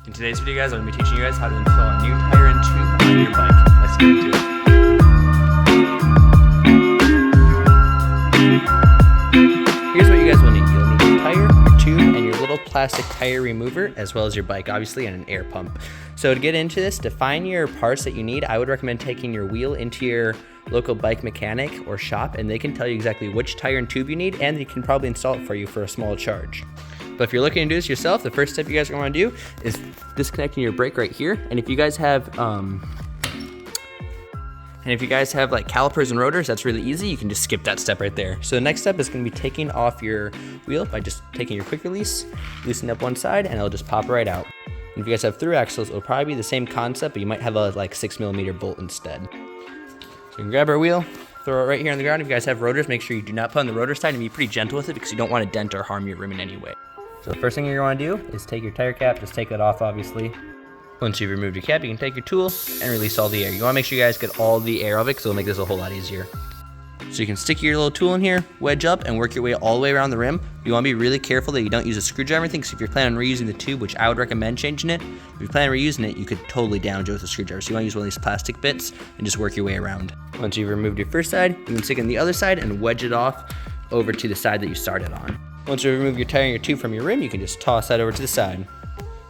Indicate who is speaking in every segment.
Speaker 1: In today's video, guys, I'm going to be teaching you guys how to install a new tire and tube on your bike. Let's get into it. Here's what you guys will need. You'll need your tire, your tube, and your little plastic tire remover, as well as your bike, obviously, and an air pump. So to get into this, to find your parts that you need, I would recommend taking your wheel into your local bike mechanic or shop, and they can tell you exactly which tire and tube you need, and they can probably install it for you for a small charge. But if you're looking to do this yourself, the first step you guys are going to do is disconnecting your brake right here. And if you guys have like calipers and rotors, that's really easy. You can just skip that step right there. So the next step is going to be taking off your wheel by just taking your quick release, loosening up one side, and it'll just pop right out. And if you guys have through axles, it'll probably be the same concept, but you might have a 6mm bolt instead. So you can grab our wheel, throw it right here on the ground. If you guys have rotors, make sure you do not put on the rotor side and be pretty gentle with it because you don't want to dent or harm your rim in any way. So the first thing you're going to do is take your tire cap, just take that off obviously. Once you've removed your cap, you can take your tool and release all the air. You want to make sure you guys get all the air of it because it'll make this a whole lot easier. So you can stick your little tool in here, wedge up, and work your way all the way around the rim. You want to be really careful that you don't use a screwdriver or anything, because if you're planning on reusing the tube, which I would recommend changing it, if you're planning on reusing it, you could totally damage it with a screwdriver. So you want to use one of these plastic bits and just work your way around. Once you've removed your first side, you can stick it on the other side and wedge it off over to the side that you started on. Once you remove your tire and your tube from your rim, you can just toss that over to the side.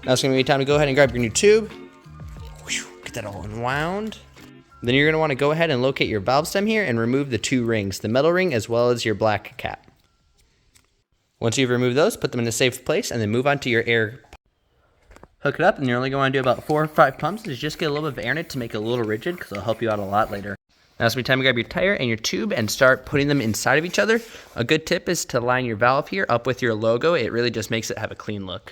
Speaker 1: Now it's going to be time to go ahead and grab your new tube. Get that all unwound. Then you're going to want to go ahead and locate your valve stem here and remove the two rings, the metal ring as well as your black cap. Once you've removed those, put them in a safe place and then move on to your air. Hook it up, and you're only going to do about 4 or 5 pumps. Just get a little bit of air in it to make it a little rigid because it'll help you out a lot later. Now it's time to grab your tire and your tube and start putting them inside of each other. A good tip is to line your valve here up with your logo. It really just makes it have a clean look.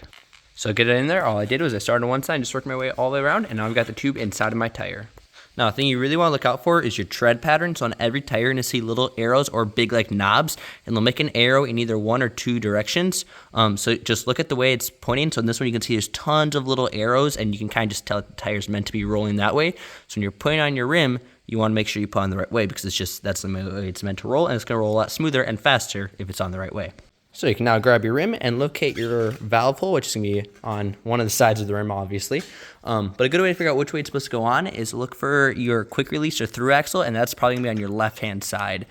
Speaker 1: So get it in there. All I did was I started on one side and just worked my way all the way around, and now I've got the tube inside of my tire. Now, the thing you really want to look out for is your tread pattern. So on every tire, you're going to see little arrows or big knobs, and they'll make an arrow in either one or two directions. So just look at the way it's pointing. So in this one, you can see there's tons of little arrows, and you can kind of just tell that the tire's meant to be rolling that way. So when you're putting on your rim, you want to make sure you put on the right way because that's the way it's meant to roll, and it's going to roll a lot smoother and faster if it's on the right way. So you can now grab your rim and locate your valve hole, which is going to be on one of the sides of the rim, obviously. But a good way to figure out which way it's supposed to go on is look for your quick release or through axle, and that's probably going to be on your left-hand side.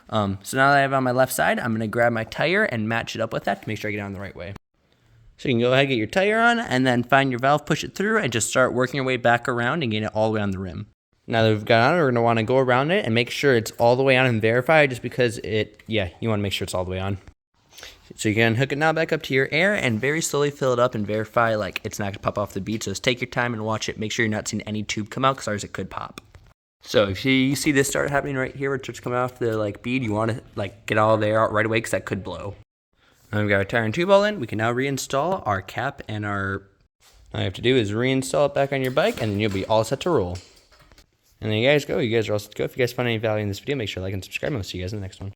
Speaker 1: So now that I have it on my left side, I'm going to grab my tire and match it up with that to make sure I get it on the right way. So you can go ahead and get your tire on, and then find your valve, push it through, and just start working your way back around and get it all the way on the rim. Now that we've got on, we're going to want to go around it and make sure it's all the way on and verify just because you want to make sure it's all the way on. So you can hook it now back up to your air and very slowly fill it up and verify it's not going to pop off the bead. So just take your time and watch it. Make sure you're not seeing any tube come out because ours it could pop. So if you see this start happening right here where it starts coming off the bead, you want to get all the air out right away because that could blow. Now we've got our tire and tube all in. We can now reinstall our cap and all you have to do is reinstall it back on your bike and then you'll be all set to roll. And there you guys go. You guys are all set to go. If you guys found any value in this video, make sure to like and subscribe. And I'll see you guys in the next one.